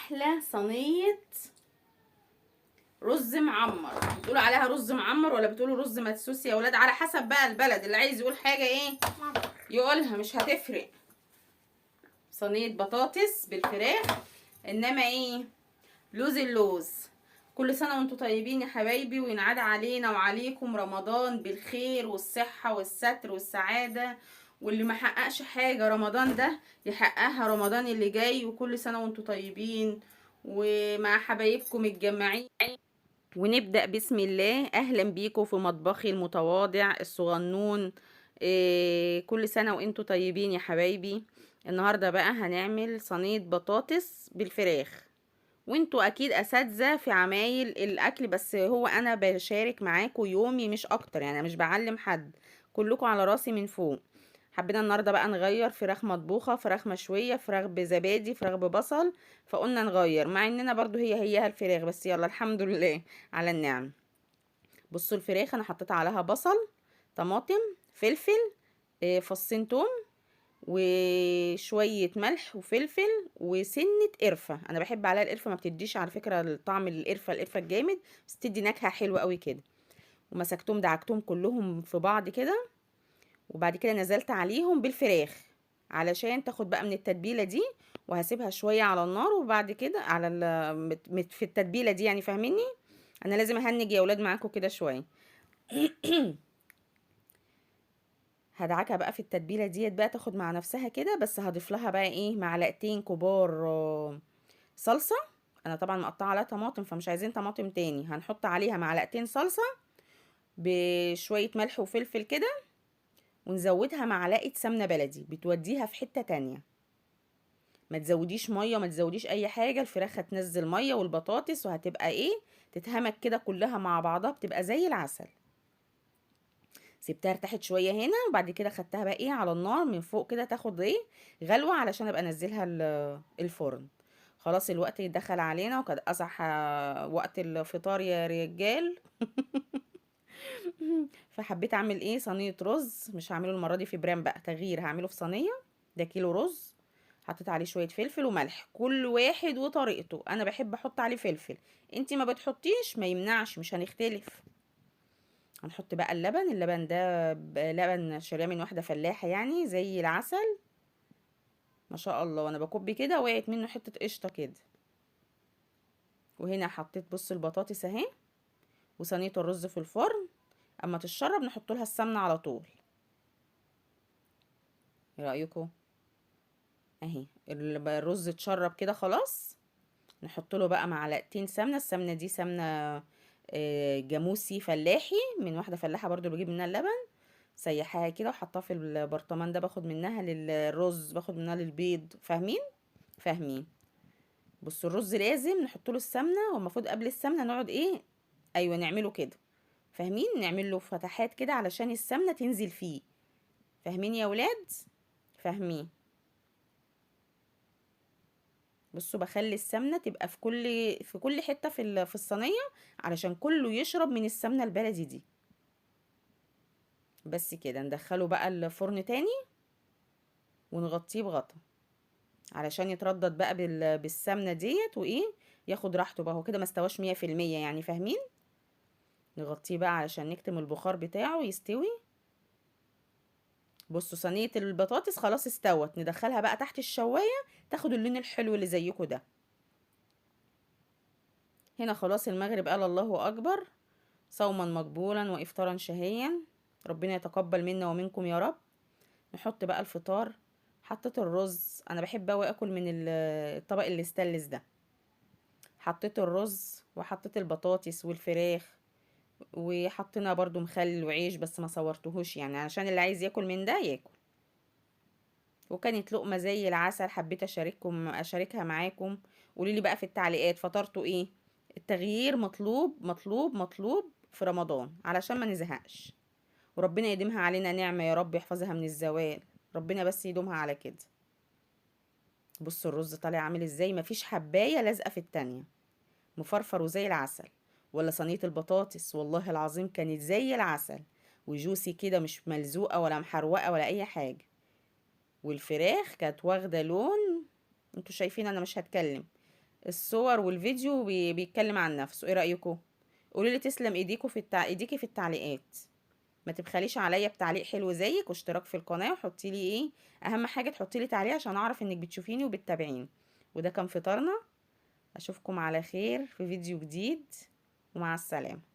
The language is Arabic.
احلى صينيه رز معمر. بتقولوا عليها رز معمر ولا بتقولوا رز مدسوس يا ولاد؟ على حسب بقى البلد، اللي عايز يقول حاجه ايه يقولها، مش هتفرق. صينيه بطاطس بالفراخ، انما ايه، لوز اللوز. كل سنه وانتم طيبين يا حبايبي، وينعاد علينا وعليكم رمضان بالخير والصحه والستر والسعاده. واللي ما حققش حاجه رمضان ده يحققها رمضان اللي جاي، وكل سنه وانتم طيبين ومع حبايبكم متجمعين. ونبدأ بسم الله. أهلا بيكم في مطبخي المتواضع الصغنون. كل سنة وانتوا طيبين يا حبايبي. النهاردة بقى هنعمل صينية بطاطس بالفراخ، وانتوا اكيد اساتذة في عمايل الاكل، بس هو انا بشارك معاكم يومي مش اكتر، يعني أنا مش بعلم حد، كلكم على راسي من فوق. حبينا النهارده بقى نغير، فراخ مطبوخه، فراخ مشويه، فراخ بزبادي، فراخ ببصل، فقلنا نغير مع اننا برضو هي الفراخ، بس يلا الحمد لله على النعم. بصوا الفراخ انا حطيت عليها بصل، طماطم، فلفل، فصين توم، وشوية ملح وفلفل وسنة قرفة. انا بحب عليها القرفة، ما بتديش على فكرة الطعم القرفة الجامد، بس تدي نكهة حلوة قوي كده. ومسكتهم دعكتهم كلهم في بعض كده، وبعد كده نزلت عليهم بالفراخ علشان تاخد بقى من التتبيلة دي، وهسيبها شوية على النار، وبعد كده على في التتبيلة دي، يعني فاهميني، انا لازم اهنج يا ولاد معاكم كده شوية. هدعكها بقى في التتبيله ديت بقى تاخد مع نفسها كده، بس هضيف لها بقى ايه، معلقتين كبار صلصه. انا طبعا مقطعه عليها طماطم، فمش عايزين طماطم تاني، هنحط عليها معلقتين صلصه بشويه ملح وفلفل كده، ونزودها معلقه سمنه بلدي بتوديها في حته تانية. ما تزوديش ميه، ما تزوديش اي حاجه، الفراخ هتنزل ميه والبطاطس، وهتبقى ايه، تتهمك كده كلها مع بعضها، بتبقى زي العسل. سبتها ارتاحت شويه هنا، وبعد كده خدتها بقى ايه على النار من فوق كده، تاخد ايه، غلوه، علشان ابقى انزلها الفرن. خلاص الوقت دخل علينا، وقد اصح وقت الفطار يا رجال. فحبيت اعمل ايه، صينيه رز، مش هعمله المره دي في برام بقى، تغيير، هعمله في صينيه. ده كيلو رز، حطيت عليه شويه فلفل وملح، كل واحد وطريقته، انا بحب احط عليه فلفل، انتي ما بتحطيش ما يمنعش، مش هنختلف. هنحط بقى اللبن ده لبن شاريه من واحده فلاحه، يعني زي العسل ما شاء الله، وانا بكب كده وقعت منه حته قشطه كده. وهنا حطيت، بص البطاطس اهي، وصينيه الرز في الفرن، اما تتشرب نحط لها السمنه على طول. ايه رايكم؟ اهي الرز اتشرب كده خلاص، نحط له بقى معلقتين سمنه. السمنه دي سمنه جاموسي فلاحي من واحده فلاحه برضو بجيب منها اللبن، سيحها كده وحطها في البرطمان ده، باخد منها للرز، باخد منها للبيض، فاهمين؟ فاهمين. بصوا الرز لازم نحط له السمنه، والمفروض قبل السمنه نقعد ايه، ايوه نعمله كده، فاهمين، نعمل له فتحات كده علشان السمنه تنزل فيه، فاهمين يا ولاد؟ فاهمين. بصوا بخلي السمنه تبقى في كل حته في الصينيه، علشان كله يشرب من السمنه البلدي دي. بس كده ندخله بقى الفرن تاني، ونغطيه بغطا علشان يتردد بقى بالسمنه ديت، وايه، ياخد راحته بقى، هو كده ما استواش 100% يعني، فاهمين. نغطيه بقى علشان نكتم البخار بتاعه يستوي. بصوا صينيه البطاطس خلاص استوت، ندخلها بقى تحت الشوايه، تاخد اللون الحلو اللي زيكم ده. هنا خلاص المغرب قال الله اكبر، صوما مقبولا وافطارا شهيا، ربنا يتقبل منا ومنكم يا رب. نحط بقى الفطار. حطيت الرز، انا بحب اوي اكل من الطبق الاستانلس ده. حطيت الرز وحطيت البطاطس والفراخ، وحطينا برضو مخلل وعيش، بس ما صورتهوش يعني، عشان اللي عايز ياكل من ده ياكل. وكانت لقمة زي العسل، حبيت اشاركها معاكم. قوليلي بقى في التعليقات فطرتوا ايه. التغيير مطلوب مطلوب مطلوب في رمضان علشان ما نزهقش، وربنا يديمها علينا نعمة يا رب، يحفظها من الزوال، ربنا بس يدومها على كده. بصوا الرز طالع عامل ازاي، مفيش حباية لازقة في التانية، مفرفر وزي العسل. ولا صينية البطاطس والله العظيم كانت زي العسل، وجوسي كده، مش ملزوقة ولا محروقة ولا اي حاجة. والفراخ كانت واخدة لون، انتوا شايفين انا مش هتكلم، الصور والفيديو بيتكلم عن نفسه. ايه رايكم؟ قولوا لي تسلم ايديكم ايديكي في التعليقات. ما تبخليش عليا بتعليق حلو زيك واشتراك في القناه، وحطي لي ايه اهم حاجه، تحطي لي تعليق عشان اعرف انك بتشوفيني وبتتابعيني. وده كان فطارنا. اشوفكم على خير في فيديو جديد، ومع السلامه.